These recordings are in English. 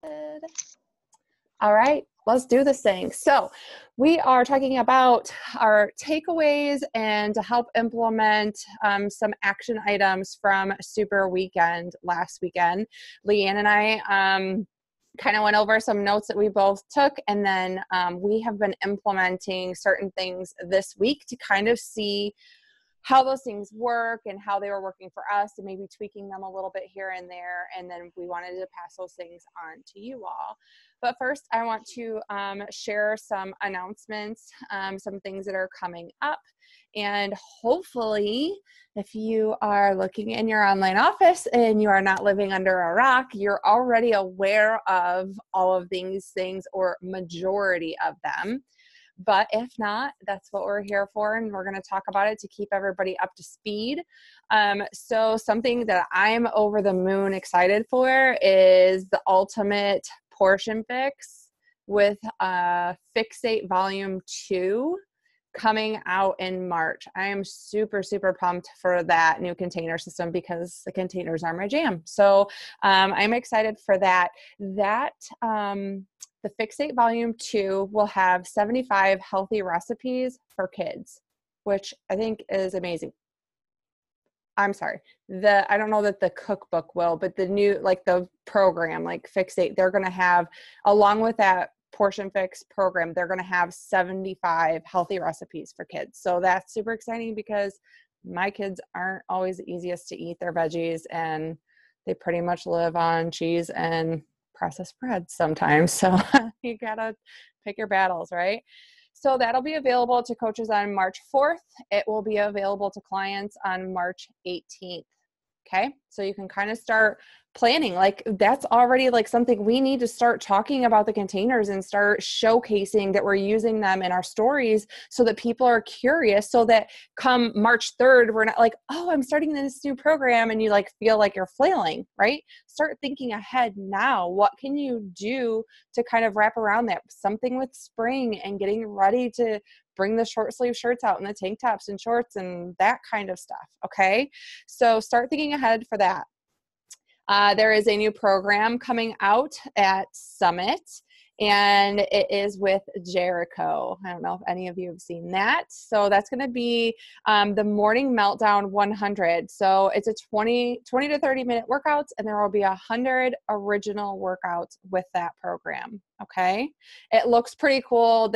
Good. All right, let's do this thing. So we are talking about our takeaways and to help implement some action items from Super Weekend last weekend. Leanne and I kind of went over some notes that we both took, and then we have been implementing certain things this week to kind of see how those things work and how they were working for us, and maybe tweaking them a little bit here and there. And then we wanted to pass those things on to you all. But first, I want to share some announcements, some things that are coming up. And hopefully, if you are looking in your online office and you are not living under a rock, you're already aware of all of these things, or majority of them. But if not, that's what we're here for, and we're going to talk about it to keep everybody up to speed. So something that I'm over the moon excited for is the Ultimate Portion Fix with Fixate Volume 2 coming out in March. I am super, super pumped for that new container system because the containers are my jam. So I'm excited for that. The Fixate Volume 2 will have 75 healthy recipes for kids, which I think is amazing. I'm sorry. I don't know that the cookbook will, but the new, like the program, like Fixate, they're going to have, along with that Portion Fix program, they're going to have 75 healthy recipes for kids. So that's super exciting because my kids aren't always the easiest to eat their veggies, and they pretty much live on cheese and processed bread sometimes. So you gotta pick your battles, right? So that'll be available to coaches on March 4th. It will be available to clients on March 18th. Okay, so you can kind of start planning. Like, that's already like something we need to start talking about, the containers, and start showcasing that we're using them in our stories so that people are curious, so that come March 3rd, we're not like, oh, I'm starting this new program, and you like feel like you're flailing, right? Start thinking ahead now. What can you do to kind of wrap around that? Something with spring and getting ready to bring the short sleeve shirts out and the tank tops and shorts and that kind of stuff. Okay. So start thinking ahead for that. There is a new program coming out at Summit, and it is with Jericho. I don't know if any of you have seen that. So that's going to be the Morning Meltdown 100. So it's a 20 to 30 minute workouts, and there will be 100 original workouts with that program. Okay. It looks pretty cool.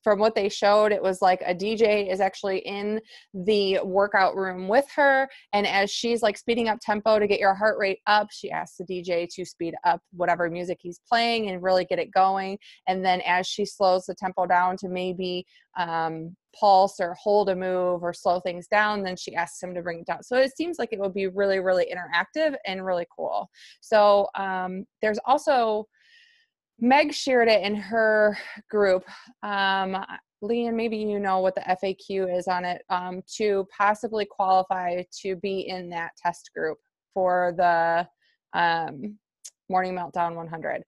From what they showed, it was like a DJ is actually in the workout room with her. And as she's like speeding up tempo to get your heart rate up, she asks the DJ to speed up whatever music he's playing and really get it going. And then as she slows the tempo down to maybe pulse or hold a move or slow things down, then she asks him to bring it down. So it seems like it would be really, really interactive and really cool. So there's also, Meg shared it in her group. Leanne, maybe you know what the FAQ is on it, to possibly qualify to be in that test group for the Morning Meltdown 100.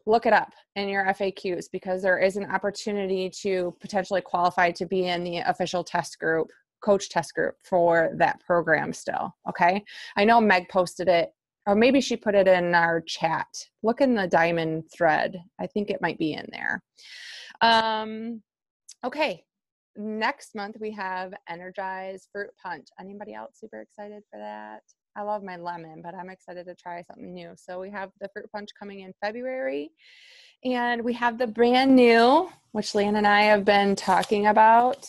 Look it up in your FAQs, because there is an opportunity to potentially qualify to be in the official test group, coach test group for that program still. Okay. I know Meg posted it, or maybe she put it in our chat. Look in the diamond thread. I think it might be in there. Okay. Next month we have Energize Fruit Punch. Anybody else super excited for that? I love my lemon, but I'm excited to try something new. So we have the Fruit Punch coming in February. And we have the brand new, which Leanne and I have been talking about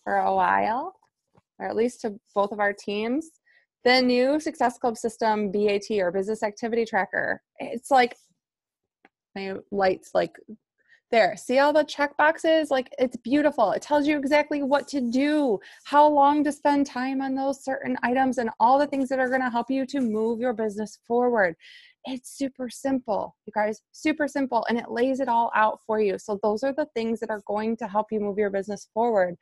for a while, or at least to both of our teams. The new Success Club System BAT, or Business Activity Tracker. It's like, my lights like there. See all the check boxes? Like, it's beautiful. It tells you exactly what to do, how long to spend time on those certain items, and all the things that are going to help you to move your business forward. It's super simple, you guys, super simple. And it lays it all out for you. So those are the things that are going to help you move your business forward.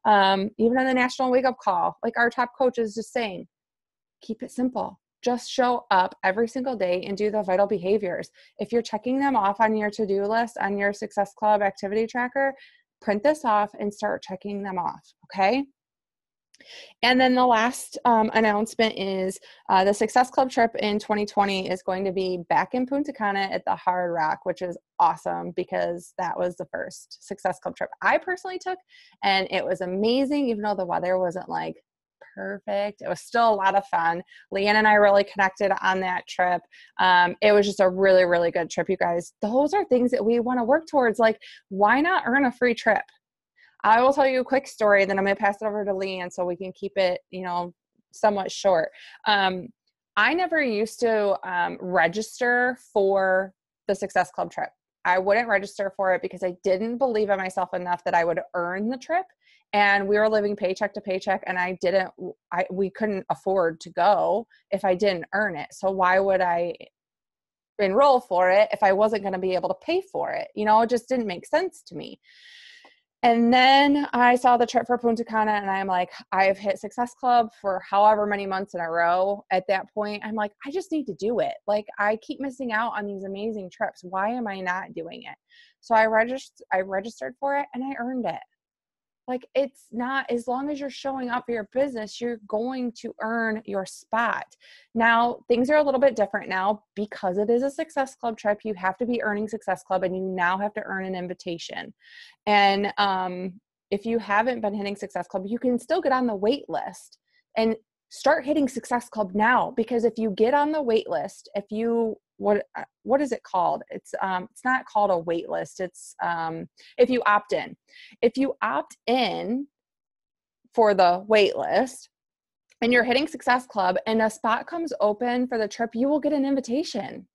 Even in the National Wake Up Call, like our top coach is just saying, keep it simple. Just show up every single day and do the vital behaviors. If you're checking them off on your to-do list, on your Success Club activity tracker, print this off and start checking them off. Okay. And then the last announcement is the Success Club trip in 2020 is going to be back in Punta Cana at the Hard Rock, which is awesome because that was the first Success Club trip I personally took. And it was amazing, even though the weather wasn't like perfect. It was still a lot of fun. Leanne and I really connected on that trip. It was just a really, really good trip, you guys. Those are things that we want to work towards. Like, why not earn a free trip? I will tell you a quick story, then I'm going to pass it over to Leanne so we can keep it, somewhat short. I never used to register for the Success Club trip. I wouldn't register for it because I didn't believe in myself enough that I would earn the trip. And we were living paycheck to paycheck, and we couldn't afford to go if I didn't earn it. So why would I enroll for it if I wasn't going to be able to pay for it? It just didn't make sense to me. And then I saw the trip for Punta Cana, and I'm like, I've hit Success Club for however many months in a row. At that point, I'm like, I just need to do it. Like, I keep missing out on these amazing trips. Why am I not doing it? So I registered for it, and I earned it. Like, it's not, as long as you're showing up for your business, you're going to earn your spot. Now, things are a little bit different now because it is a Success Club trip. You have to be earning Success Club, and you now have to earn an invitation. And if you haven't been hitting Success Club, you can still get on the wait list and start hitting Success Club now, because if you get on the wait list, what is it called? It's not called a wait list. It's if you opt in. If you opt in for the wait list and you're hitting Success Club and a spot comes open for the trip, you will get an invitation.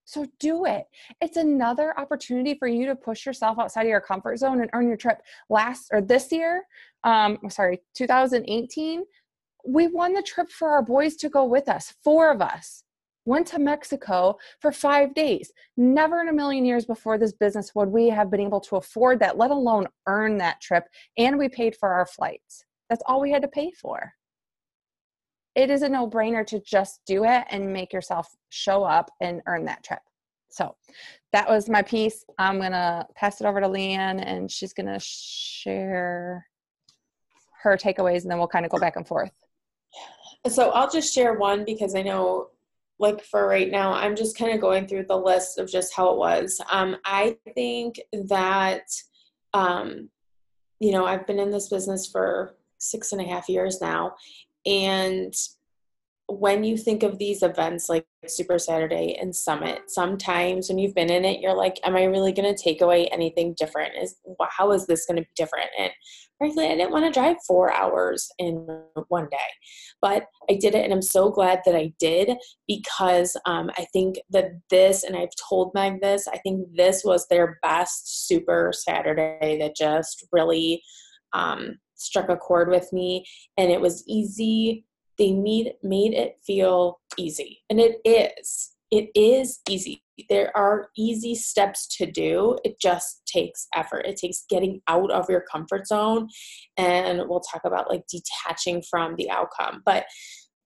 So do it. It's another opportunity for you to push yourself outside of your comfort zone and earn your trip. This year, 2018, we won the trip for our boys to go with us. 4 of us went to Mexico for 5 days. Never in a million years before this business would we have been able to afford that, let alone earn that trip. And we paid for our flights. That's all we had to pay for. It is a no-brainer to just do it and make yourself show up and earn that trip. So that was my piece. I'm going to pass it over to Leanne, and she's going to share her takeaways, and then we'll kind of go back and forth. So I'll just share one, because I know, like, for right now, I'm just kind of going through the list of just how it was. I think that, I've been in this business for 6.5 years now. And when you think of these events like Super Saturday and Summit, sometimes when you've been in it, you're like, am I really going to take away anything different? How is this going to be different? And frankly, I didn't want to drive 4 hours in one day, but I did it. And I'm so glad that I did, because I think that and I've told Meg this, I think this was their best Super Saturday that just really struck a chord with me. And it was easy. They made it feel easy. And it is easy. There are easy steps to do. It just takes effort. It takes getting out of your comfort zone. And we'll talk about like detaching from the outcome. But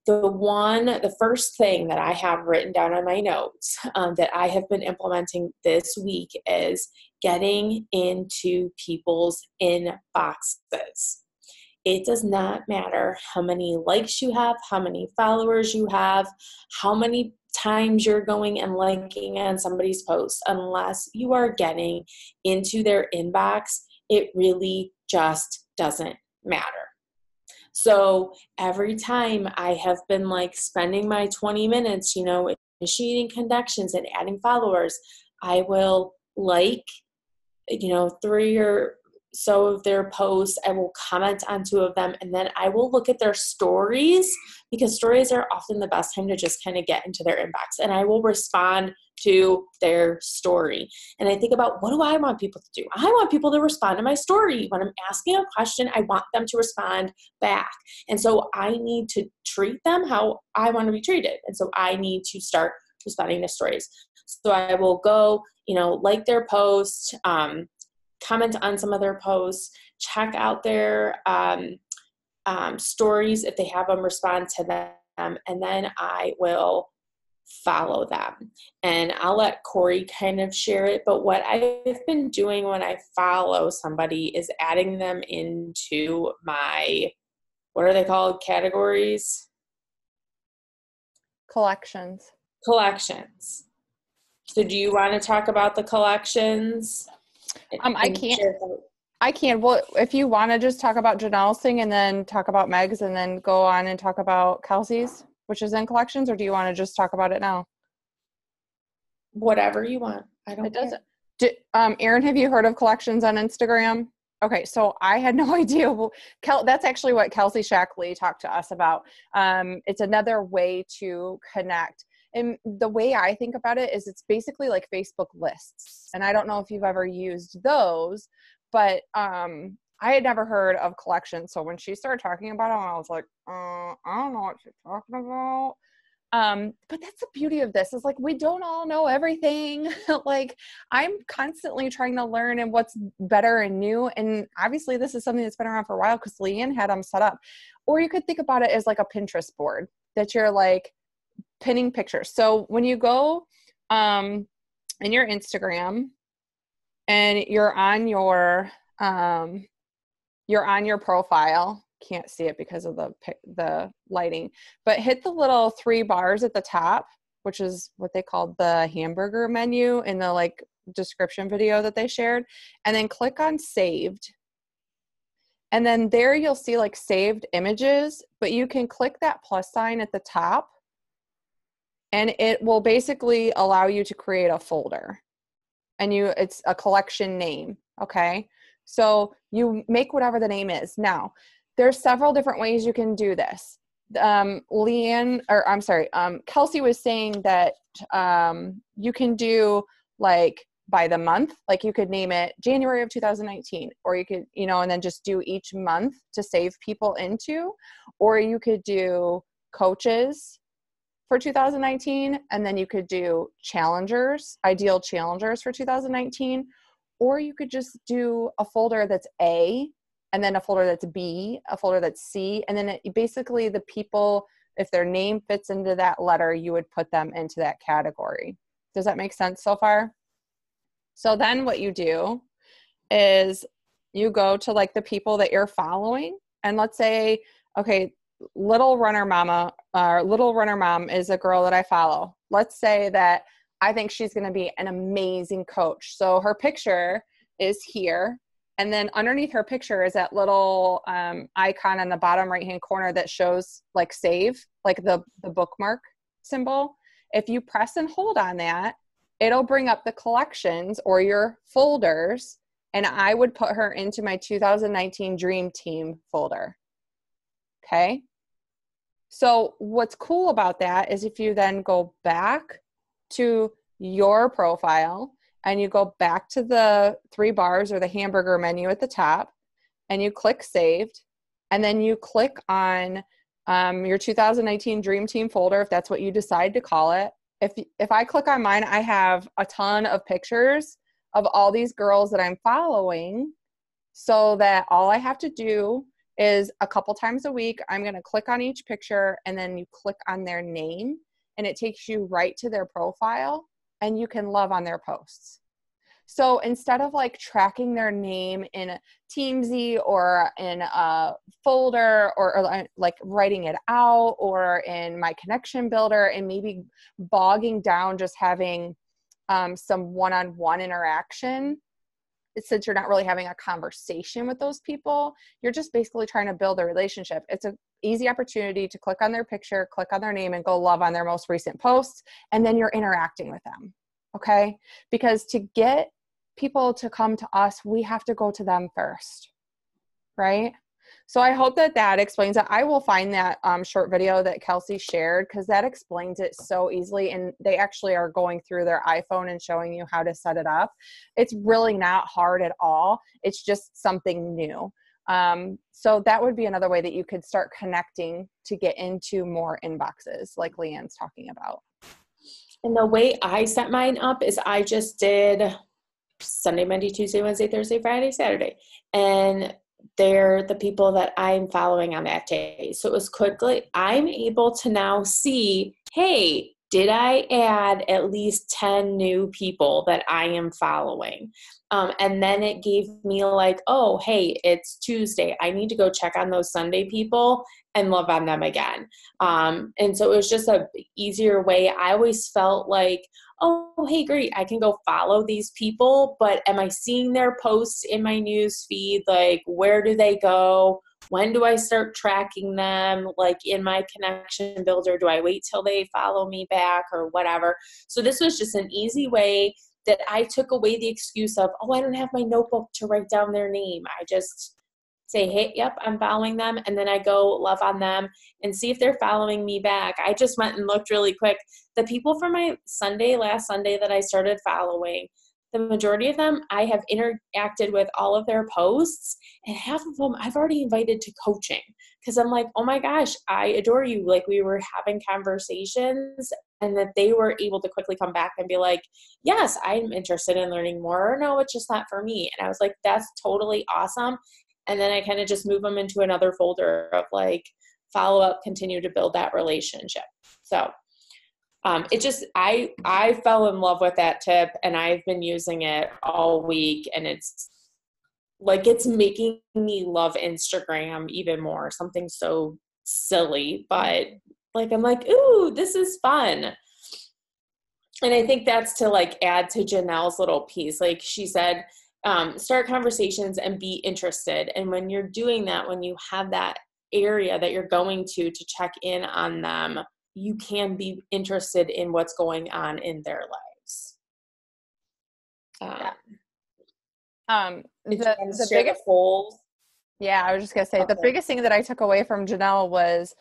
the first thing that I have written down on my notes that I have been implementing this week is getting into people's inboxes. It does not matter how many likes you have, how many followers you have, how many times you're going and liking on somebody's post. Unless you are getting into their inbox, it really just doesn't matter. So every time I have been like spending my 20 minutes, initiating connections and adding followers, I will like, 3 or so of their posts. I will comment on 2 of them, and then I will look at their stories, because stories are often the best time to just kind of get into their inbox, and I will respond to their story. And I think about, what do I want people to do? I want people to respond to my story. When I'm asking a question, I want them to respond back. And so I need to treat them how I want to be treated. And so I need to start responding to stories. So I will go, like their post, comment on some of their posts, check out their stories if they have them, respond to them, and then I will follow them. And I'll let Corey kind of share it, but what I've been doing when I follow somebody is adding them into my what are they called? Categories? Collections. Collections. So do you want to talk about the collections? I can't. Well, if you want to just talk about Janelle's thing and then talk about Meg's and then go on and talk about Kelsey's, which is in collections, or do you want to just talk about it now? Whatever you want. I don't care. Erin, have you heard of collections on Instagram? Okay, so I had no idea. That's actually what Kelsey Shackley talked to us about. It's another way to connect. And the way I think about it is it's basically like Facebook lists. And I don't know if you've ever used those, but I had never heard of collections. So when she started talking about it, I was like, I don't know what she's talking about. But that's the beauty of this is like, we don't all know everything. Like I'm constantly trying to learn and what's better and new. And obviously this is something that's been around for a while because Leanne had them set up. Or you could think about it as like a Pinterest board that you're like pinning pictures. So when you go in your Instagram and you're on your profile, can't see it because of the lighting, but hit the little 3 bars at the top, which is what they called the hamburger menu in the like description video that they shared, and then click on saved. And then there you'll see like saved images, but you can click that plus sign at the top and it will basically allow you to create a folder. And it's a collection name, okay? So you make whatever the name is. Now, there's several different ways you can do this. Kelsey was saying that you can do like by the month, like you could name it January of 2019, or you could, and then just do each month to save people into, or you could do coaches for 2019, and then you could do ideal challengers for 2019, or you could just do a folder that's A, and then a folder that's B, a folder that's C, and then basically the people, if their name fits into that letter, you would put them into that category. Does that make sense so far? So then what you do is you go to like the people that you're following, and let's say, okay, Little Runner Mom is a girl that I follow. Let's say that I think she's going to be an amazing coach. So her picture is here. And then underneath her picture is that little icon in the bottom right-hand corner that shows like save, like the bookmark symbol. If you press and hold on that, it'll bring up the collections or your folders. And I would put her into my 2019 Dream Team folder. Okay. So what's cool about that is if you then go back to your profile and you go back to the 3 bars or the hamburger menu at the top and you click saved, and then you click on your 2019 Dream Team folder, if that's what you decide to call it. If I click on mine, I have a ton of pictures of all these girls that I'm following, so that all I have to do is a couple times a week, I'm going to click on each picture and then you click on their name and it takes you right to their profile and you can love on their posts. So instead of like tracking their name in a Teamsy or in a folder or like writing it out or in my connection builder and maybe bogging down just having some one-on-one interaction, since you're not really having a conversation with those people, you're just basically trying to build a relationship. It's an easy opportunity to click on their picture, click on their name, and go love on their most recent posts, and then you're interacting with them, okay? Because to get people to come to us, we have to go to them first, right? So I hope that explains it. I will find that short video that Kelsey shared because that explains it so easily. And they actually are going through their iPhone and showing you how to set it up. It's really not hard at all. It's just something new. So that would be another way that you could start connecting to get into more inboxes like Leanne's talking about. And the way I set mine up is I just did Sunday, Monday, Tuesday, Wednesday, Thursday, Friday, Saturday. And they're the people that I'm following on that day. So it was quickly, I'm able to now see, hey, did I add at least 10 new people that I am following? And then it gave me like, oh, hey, it's Tuesday. I need to go check on those Sunday people and love on them again. And so it was just a easier way. I always felt like, oh, hey, great, I can go follow these people, but am I seeing their posts in my news feed? Like, where do they go? When do I start tracking them? Like in my connection builder, do I wait till they follow me back or whatever? So this was just an easy way that I took away the excuse of, oh, I don't have my notebook to write down their name. I just say, hey, yep, I'm following them. And then I go love on them and see if they're following me back. I just went and looked really quick. The people from my last Sunday that I started following, the majority of them, I have interacted with all of their posts, and half of them I've already invited to coaching because I'm like, oh my gosh, I adore you. Like we were having conversations, and that they were able to quickly come back and be like, yes, I'm interested in learning more. Or, no, it's just not for me. And I was like, that's totally awesome. And then I kind of just move them into another folder of like follow up, continue to build that relationship. So it just, I fell in love with that tip, and I've been using it all week, and it's like, it's making me love Instagram even more. Something so silly, but like, I'm like, ooh, this is fun. And I think that's to like add to Janelle's little piece. Like she said, start conversations and be interested. And when you're doing that, when you have that area that you're going to check in on them, you can be interested in what's going on in their lives. The biggest polls. Yeah, I was just gonna say the biggest thing that I took away from Janelle was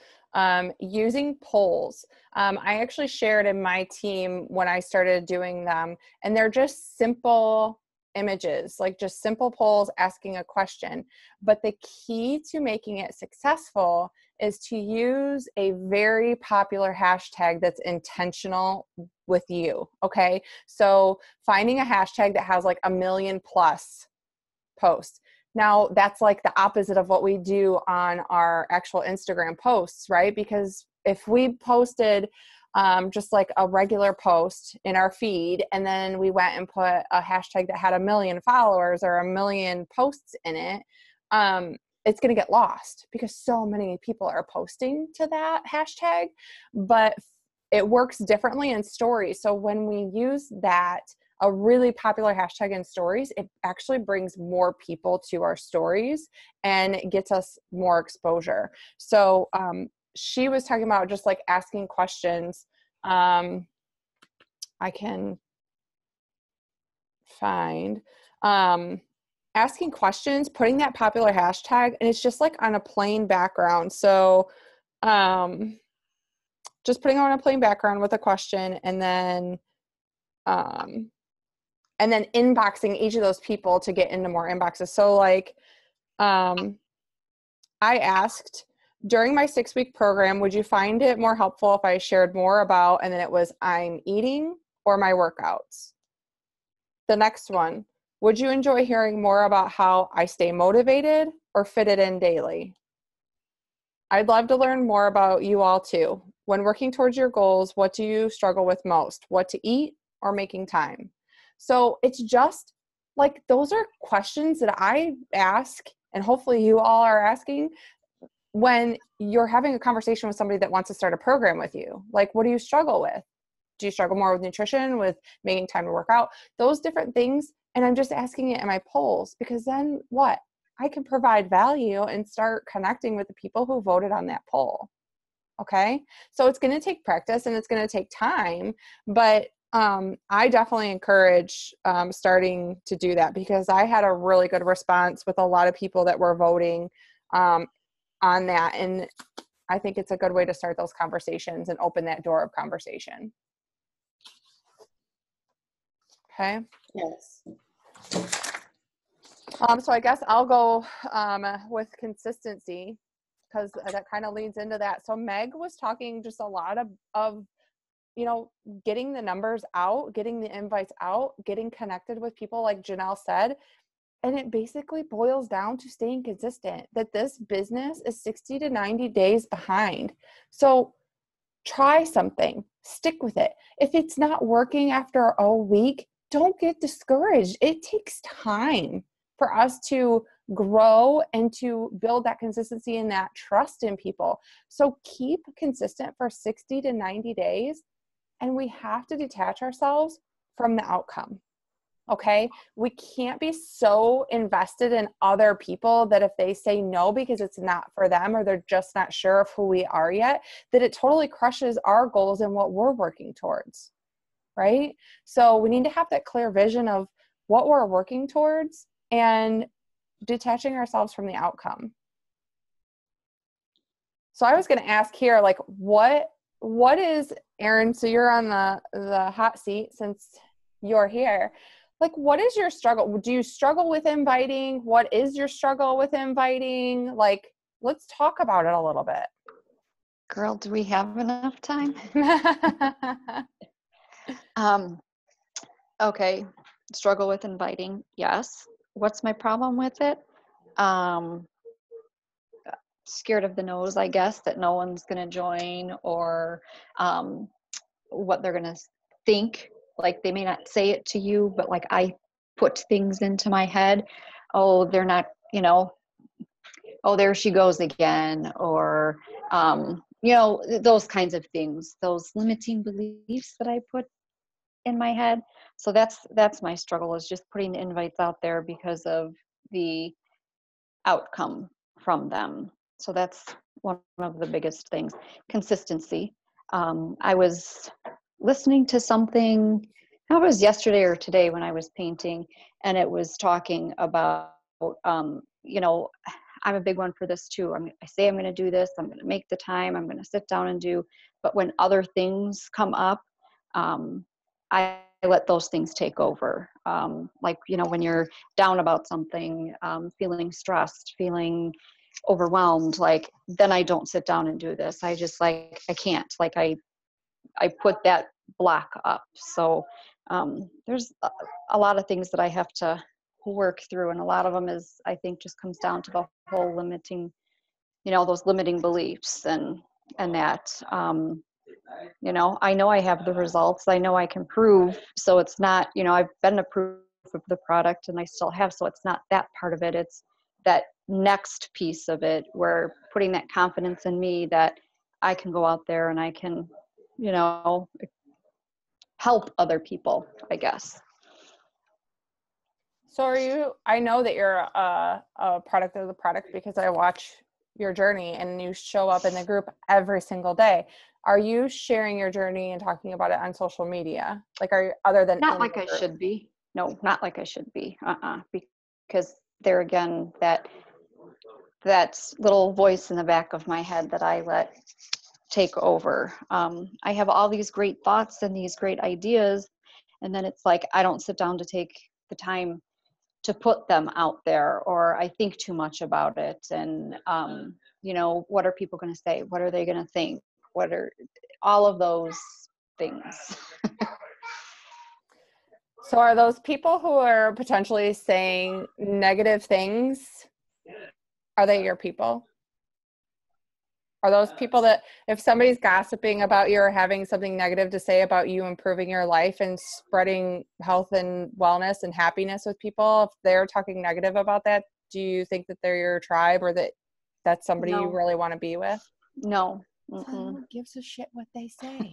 using polls. I actually shared in my team when I started doing them, and they're just simple images, like just simple polls asking a question. But the key to making it successful is to use a very popular hashtag that's intentional with you. Okay. So finding a hashtag that has like 1 million plus posts. Now that's like the opposite of what we do on our actual Instagram posts, right? Because if we posted just like a regular post in our feed, and then we went and put a hashtag that had 1 million followers or 1 million posts in it, it's going to get lost because so many people are posting to that hashtag. But it works differently in stories. So when we use that, a really popular hashtag in stories, it actually brings more people to our stories and gets us more exposure. So she was talking about just like asking questions. I can find asking questions, putting that popular hashtag, and it's just like on a plain background. So just putting on a plain background with a question, and then inboxing each of those people to get into more inboxes. So like, I asked during my 6-week program, would you find it more helpful if I shared more about, and then it was I'm eating or my workouts. The next one, would you enjoy hearing more about how I stay motivated or fit it in daily? I'd love to learn more about you all too. When working towards your goals, what do you struggle with most? What to eat or making time? So it's just like, those are questions that I ask, and hopefully you all are asking when you're having a conversation with somebody that wants to start a program with you. Like, what do you struggle with? Do you struggle more with nutrition, with making time to work out? Those different things. And I'm just asking it in my polls, because then what? I can provide value and start connecting with the people who voted on that poll. Okay. So it's going to take practice and it's going to take time, but I definitely encourage starting to do that, because I had a really good response with a lot of people that were voting on that. And I think it's a good way to start those conversations and open that door of conversation. Okay. Yes. So I guess I'll go with consistency, because that kind of leads into that. So Meg was talking just a lot of getting the numbers out, getting the invites out, getting connected with people, like Janelle said. And it basically boils down to staying consistent, that this business is 60 to 90 days behind. So Try something, stick with it. If it's not working after a week, don't get discouraged. It takes time for us to grow and to build that consistency and that trust in people. So keep consistent for 60 to 90 days, and we have to detach ourselves from the outcome. Okay. We can't be so invested in other people that if they say no because it's not for them or they're just not sure of who we are yet, that it totally crushes our goals and what we're working towards. Right. So we need to have that clear vision of what we're working towards and detaching ourselves from the outcome. So I was going to ask here, like, what is, Erin, so you're on the hot seat since you're here. Like, what is your struggle? Do you struggle with inviting? What is your struggle with inviting? Like, let's talk about it a little bit. Girl, do we have enough time? Okay. Struggle with inviting. Yes. What's my problem with it? Scared of the no's, I guess, that no one's going to join, or what they're going to think. Like, they may not say it to you, but like, I put things into my head. Oh, they're not, oh, there she goes again. Or, those kinds of things, those limiting beliefs that I put in my head. So that's my struggle, is just putting invites out there because of the outcome from them. So that's one of the biggest things. Consistency. I was listening to something, it was yesterday or today when I was painting, and it was talking about, I'm a big one for this too. I say I'm going to do this, I'm going to make the time, I'm going to sit down and do, but when other things come up, I let those things take over. Like, when you're down about something, feeling stressed, feeling overwhelmed, like, then I don't sit down and do this. I just, like, I can't, like, I put that block up. So there's a lot of things that I have to work through, and a lot of them is, I think, just comes down to the whole limiting, those limiting beliefs and that, I know I have the results, I know I can prove. So it's not, I've been a proof of the product, and I still have, so it's not that part of it. It's that next piece of it, where putting that confidence in me that I can go out there and I can, help other people, I guess. So I know that you're a product of the product because I watch your journey and you show up in the group every single day. Are you sharing your journey and talking about it on social media? Like, are you, other than not like I should be? No, not like I should be. Because there again, that little voice in the back of my head that I let take over. I have all these great thoughts and these great ideas, and then it's like I don't sit down to take the time to put them out there, or I think too much about it. And what are people going to say? What are they going to think? What are all of those things? So are those people who are potentially saying negative things, are they your people? Are those people that, if somebody's gossiping about you or having something negative to say about you improving your life and spreading health and wellness and happiness with people, if they're talking negative about that, do you think that they're your tribe, or that's somebody you really want to be with? No. So who gives a shit what they say?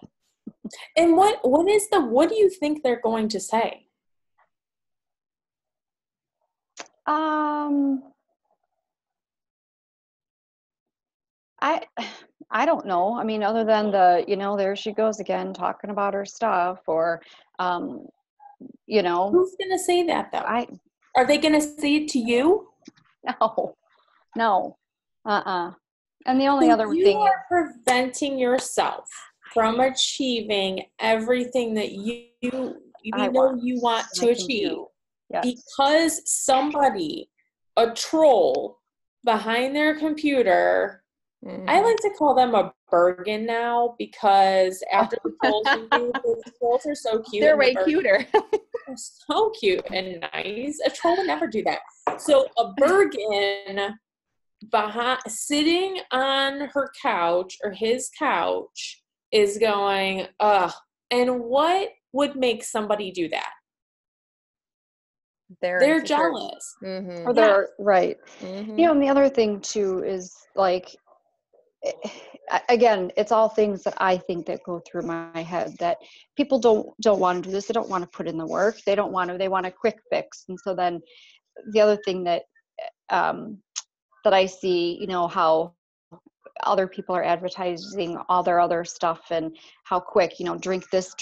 And what do you think they're going to say? I don't know. I mean, other than there she goes again talking about her stuff, or Who's going to say that though? Are they going to say it to you? No. And the only other you thing are preventing yourself from achieving everything that you know you want to achieve. Yes. Because somebody, a troll behind their computer, I like to call them a Bergen now, because after the trolls, the trolls are so cute. They're way cuter. They're so cute and nice. A troll would never do that. So a Bergen sitting on her couch or his couch, is going, ugh. And what would make somebody do that? They're jealous. Mm-hmm. Or they're right. Mm-hmm. You know, and the other thing too is like, again, it's all things that I think that go through my head, that people don't want to do this. They don't want to put in the work. They want a quick fix. And so then the other thing that that I see, you know, how other people are advertising all their other stuff and how quick, you know, drink this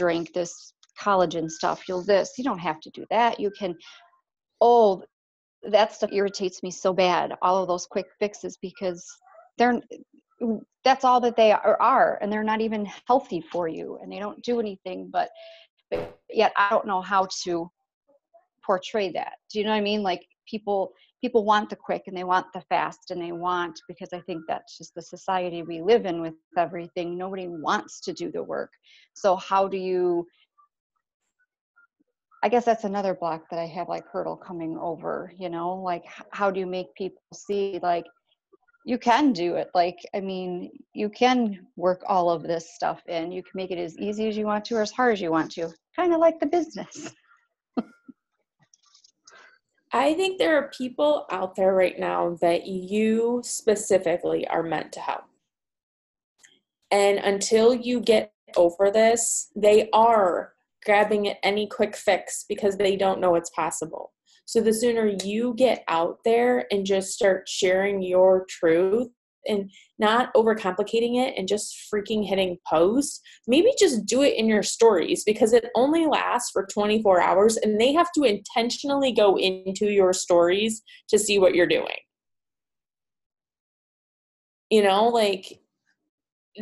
collagen stuff, you don't have to do that. You can, oh, that stuff irritates me so bad, all of those quick fixes, because that's all that they are, and they're not even healthy for you, and they don't do anything, but yet I don't know how to portray that. Do you know what I mean? Like people want the quick and they want the fast, and they want, because I think that's just the society we live in with everything. Nobody wants to do the work. So how do you, I guess that's another block that I have, like hurdle coming over, you know, like how do you make people see like you can do it? Like, I mean, you can work all of this stuff in, you can make it as easy as you want to or as hard as you want to, kind of like the business. I think there are people out there right now that you specifically are meant to help. And until you get over this, they are grabbing at any quick fix because they don't know it's possible. So the sooner you get out there and just start sharing your truth and not overcomplicating it and just freaking hitting post, maybe just do it in your stories, because it only lasts for 24 hours and they have to intentionally go into your stories to see what you're doing. You know, like,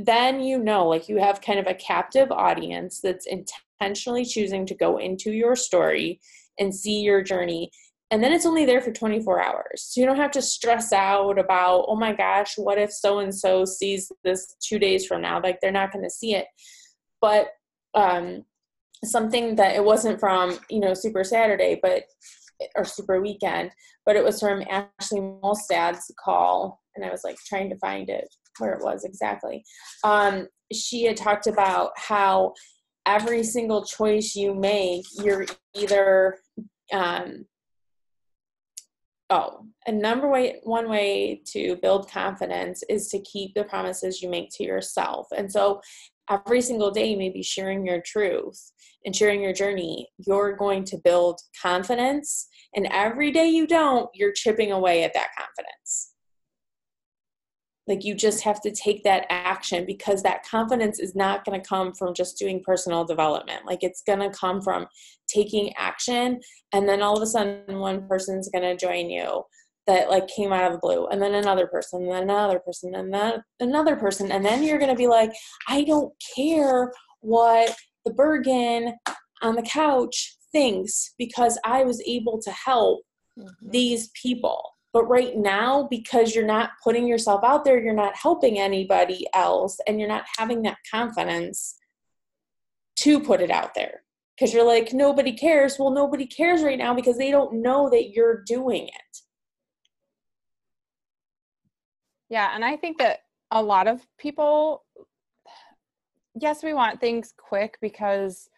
then you know, like, you have kind of a captive audience that's intentionally choosing to go into your story and see your journey. And then it's only there for 24 hours. So you don't have to stress out about, oh my gosh, what if so-and-so sees this 2 days from now? Like, they're not going to see it. But something that it wasn't from, you know, Super Saturday, or Super Weekend, but it was from Ashley Molstad's call. And I was like trying to find it where it was exactly. She had talked about how every single choice you make, you're either, one way to build confidence is to keep the promises you make to yourself. And so every single day, maybe sharing your truth and sharing your journey, you're going to build confidence. And every day you don't, you're chipping away at that confidence. Like, you just have to take that action, because that confidence is not going to come from just doing personal development. Like, it's going to come from taking action. And then all of a sudden, one person's going to join you that like came out of the blue, and then another person, and then another person, and then another person. And then you're going to be like, I don't care what the Bergen on the couch thinks, because I was able to help these people. But right now, because you're not putting yourself out there, you're not helping anybody else, and you're not having that confidence to put it out there, because you're like, nobody cares. Well, nobody cares right now because they don't know that you're doing it. Yeah, and I think that a lot of people, yes, we want things quick because,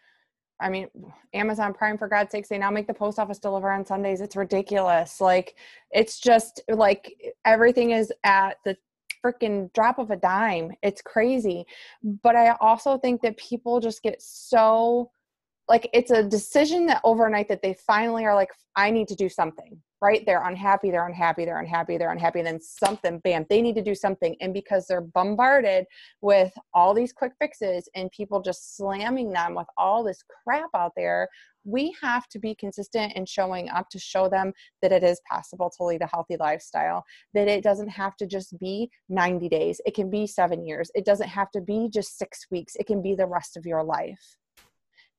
I mean, Amazon Prime, for God's sakes, they now make the post office deliver on Sundays. It's ridiculous. Like, it's just like everything is at the freaking drop of a dime. It's crazy. But I also think that people just get so, like, it's a decision that overnight that they finally are like, I need to do something, right? They're unhappy, and then something, bam, they need to do something. And because they're bombarded with all these quick fixes and people just slamming them with all this crap out there, we have to be consistent in showing up to show them that it is possible to lead a healthy lifestyle, that it doesn't have to just be 90 days. It can be 7 years. It doesn't have to be just 6 weeks. It can be the rest of your life.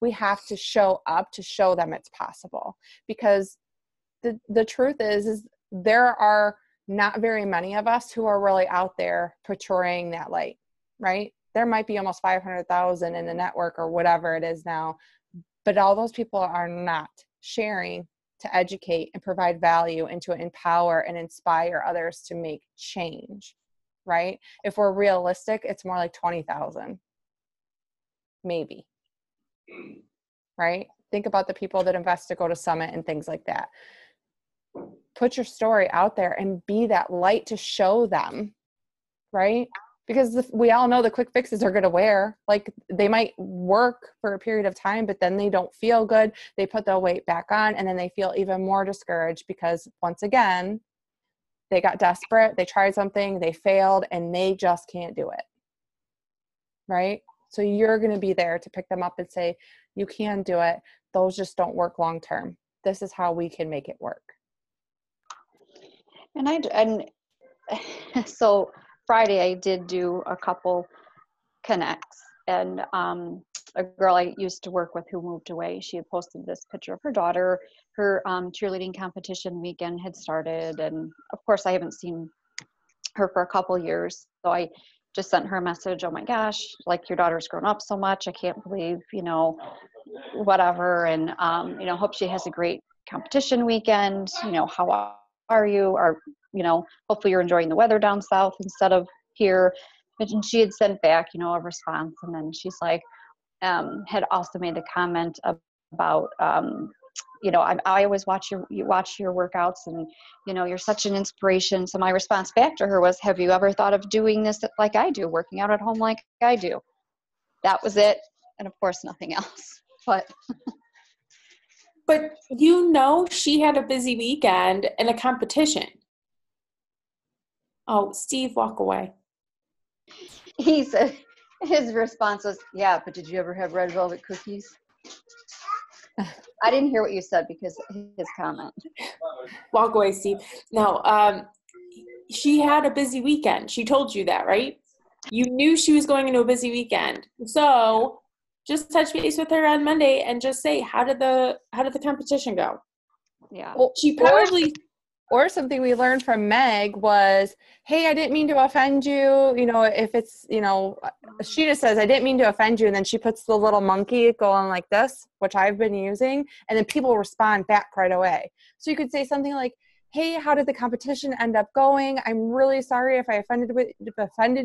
We have to show up to show them it's possible, because the truth is there are not very many of us who are really out there portraying that light, right? There might be almost 500,000 in the network or whatever it is now, but all those people are not sharing to educate and provide value and to empower and inspire others to make change, right? If we're realistic, it's more like 20,000. maybe, right? Think about the people that invest to go to Summit and things like that. Put your story out there and be that light to show them, right? Because we all know the quick fixes are going to wear. Like, they might work for a period of time, but then they don't feel good. They put the weight back on, and then they feel even more discouraged because, once again, they got desperate, they tried something, they failed, and they just can't do it, right? So you're going to be there to pick them up and say, you can do it. Those just don't work long term. This is how we can make it work. And so Friday I did do a couple connects, and a girl I used to work with who moved away, she had posted this picture of her daughter. Her cheerleading competition weekend had started, and of course I haven't seen her for a couple years, so I just sent her a message, oh my gosh, like, your daughter's grown up so much, I can't believe, whatever, and hope she has a great competition weekend, how are you, or hopefully you're enjoying the weather down south instead of here. And she had sent back a response, and then she's like, had also made the comment about I always watch your workouts, and you're such an inspiration. So my response back to her was, have you ever thought of doing this like I do, working out at home like I do? That was it, and of course nothing else. But she had a busy weekend and a competition. Oh, Steve, walk away. He said, his response was, yeah, but did you ever have red velvet cookies? I didn't hear what you said because his comment. Walk away, Steve. No, she had a busy weekend. She told you that, right? You knew she was going into a busy weekend. So just touch base with her on Monday and just say, how did the competition go? Yeah. Well, she probably... Or something we learned from Meg was, hey, I didn't mean to offend you. If it's, she just says, I didn't mean to offend you. And then she puts the little monkey going like this, which I've been using. And then people respond back right away. So you could say something like, hey, how did the competition end up going? I'm really sorry if I offended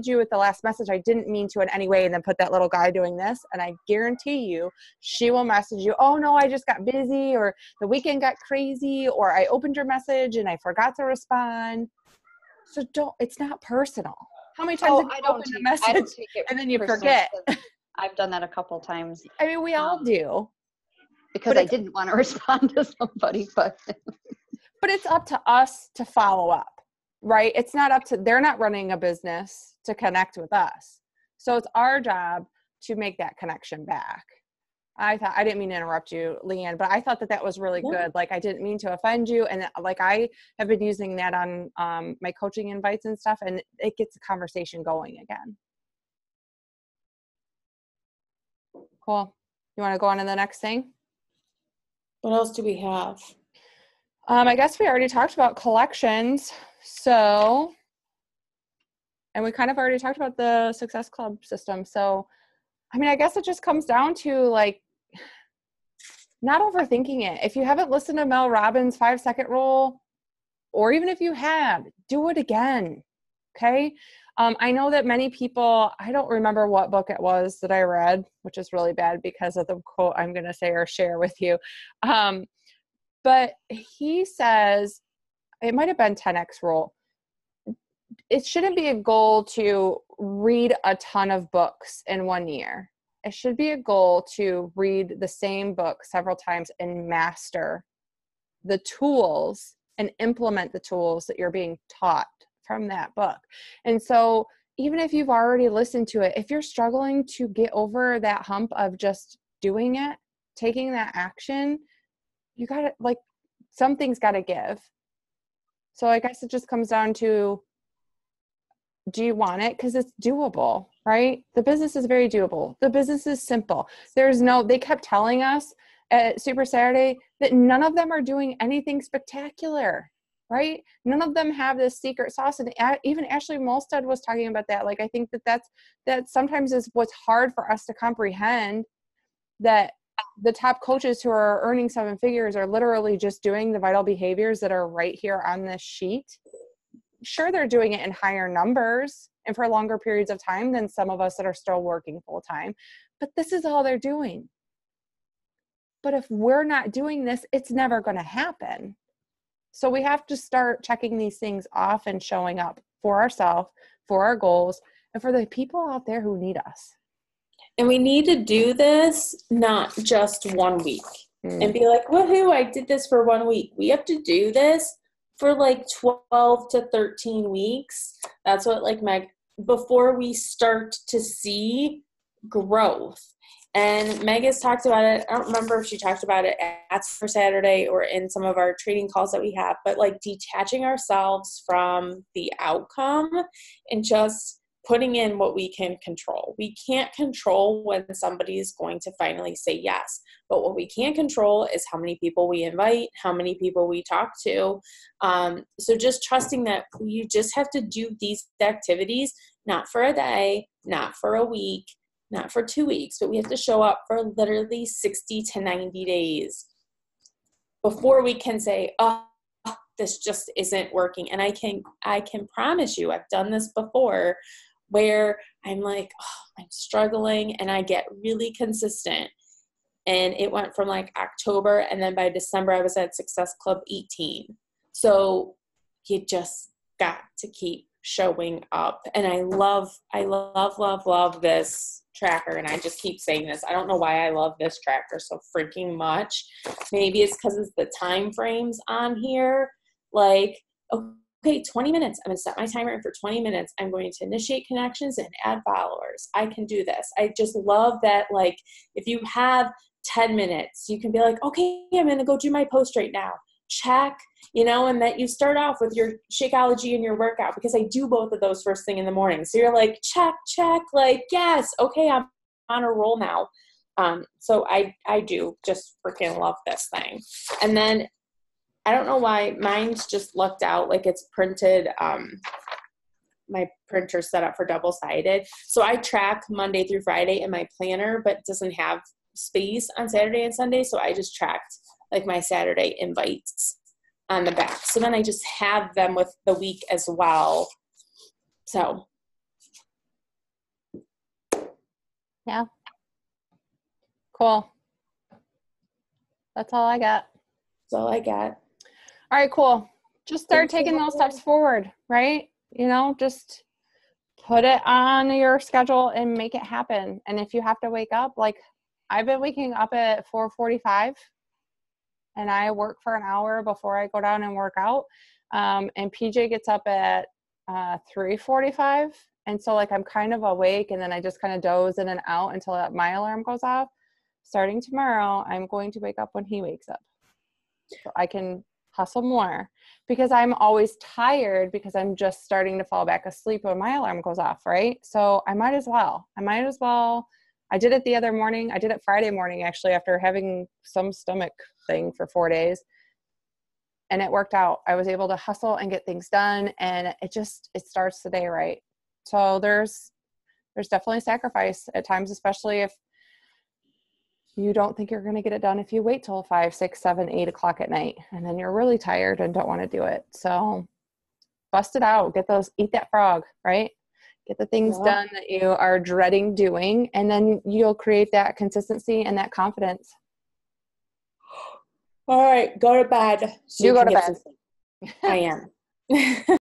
you with the last message. I didn't mean to in any way. And then put that little guy doing this. And I guarantee you, she will message you, oh no, I just got busy, or the weekend got crazy, or I opened your message and I forgot to respond. So it's not personal. How many times have you opened a message and then you forget? I've done that a couple times. I mean, we all do. Because I didn't want to respond to somebody, but it's up to us to follow up, right? It's not up to, they're not running a business to connect with us. So it's our job to make that connection back. I didn't mean to interrupt you, Leanne, but I thought that was really good. Like, I didn't mean to offend you. And like, I have been using that on my coaching invites and stuff, and it gets the conversation going again. Cool. You want to go on to the next thing? What else do we have? I guess we already talked about collections. So, and we kind of already talked about the Success Club system. So, I mean, I guess it just comes down to like not overthinking it. If you haven't listened to Mel Robbins' 5-second rule, or even if you have, do it again. Okay. I know that many people, I don't remember what book it was that I read, which is really bad because of the quote I'm going to say or share with you. But he says, it might have been 10X rule. It shouldn't be a goal to read a ton of books in 1 year. It should be a goal to read the same book several times and master the tools and implement the tools that you're being taught from that book. And so even if you've already listened to it, if you're struggling to get over that hump of just doing it, taking that action, you got to, like, something's got to give. So I guess it just comes down to, do you want it? Because it's doable, right? The business is very doable. The business is simple. They kept telling us at Super Saturday that none of them are doing anything spectacular, right? None of them have this secret sauce. And even Ashley Molstead was talking about that. Like, I think that sometimes is what's hard for us to comprehend, that the top coaches who are earning 7 figures are literally just doing the vital behaviors that are right here on this sheet. Sure, they're doing it in higher numbers and for longer periods of time than some of us that are still working full time. But this is all they're doing. But if we're not doing this, it's never going to happen. So we have to start checking these things off and showing up for ourselves, for our goals, and for the people out there who need us. And we need to do this not just 1 week and be like, woohoo, I did this for 1 week. We have to do this for like 12 to 13 weeks. That's what like before we start to see growth. And Meg has talked about it. I don't remember if she talked about it at Super Saturday or in some of our training calls that we have, but like detaching ourselves from the outcome and just putting in what we can control. We can't control when somebody is going to finally say yes, but what we can control is how many people we invite, how many people we talk to. So just trusting that you just have to do these activities, not for a day, not for a week, not for 2 weeks, but we have to show up for literally 60 to 90 days before we can say, oh, this just isn't working. And I can promise you, I've done this before where I'm like, oh, I'm struggling, and I get really consistent. And it went from like October, and then by December I was at Success Club 18. So you just got to keep showing up. And I love this tracker, and I just keep saying this. I don't know why I love this tracker so freaking much. Maybe it's because it's the time frames on here. Like, okay, 20 minutes. I'm going to set my timer for 20 minutes. I'm going to initiate connections and add followers. I can do this. I just love that. Like, if you have 10 minutes, you can be like, okay, I'm going to go do my post right now. Check, and that you start off with your Shakeology and your workout, because I do both of those first thing in the morning. So you're like, check, like, yes, okay, I'm on a roll now. So I do just freaking love this thing. And then I don't know why mine's just lucked out like it's printed. My printer's set up for double-sided. So I track Monday through Friday in my planner, but it doesn't have space on Saturday and Sunday. So I just tracked like my Saturday invites on the back. So then I just have them with the week as well. So. Yeah. Cool. That's all I got. That's all I got. All right, cool. Just start taking those steps forward, right? Just put it on your schedule and make it happen. And if you have to wake up, like I've been waking up at 4:45 and I work for an hour before I go down and work out. And PJ gets up at 3:45. And so like I'm kind of awake, and then I just kind of doze in and out until my alarm goes off. Starting tomorrow, I'm going to wake up when he wakes up. So I can hustle more, because I'm always tired because I'm just starting to fall back asleep when my alarm goes off, right? So I might as well. I did it the other morning. I did it Friday morning, actually, after having some stomach thing for 4 days. And it worked out. I was able to hustle and get things done, and it starts the day right. So there's definitely sacrifice at times, especially if you don't think you're going to get it done if you wait till 5, 6, 7, 8 o'clock at night, and then you're really tired and don't want to do it. So bust it out, eat that frog, right? Get the things done that you are dreading doing, and then you'll create that consistency and that confidence. All right, go to bed. So you go to bed. I am.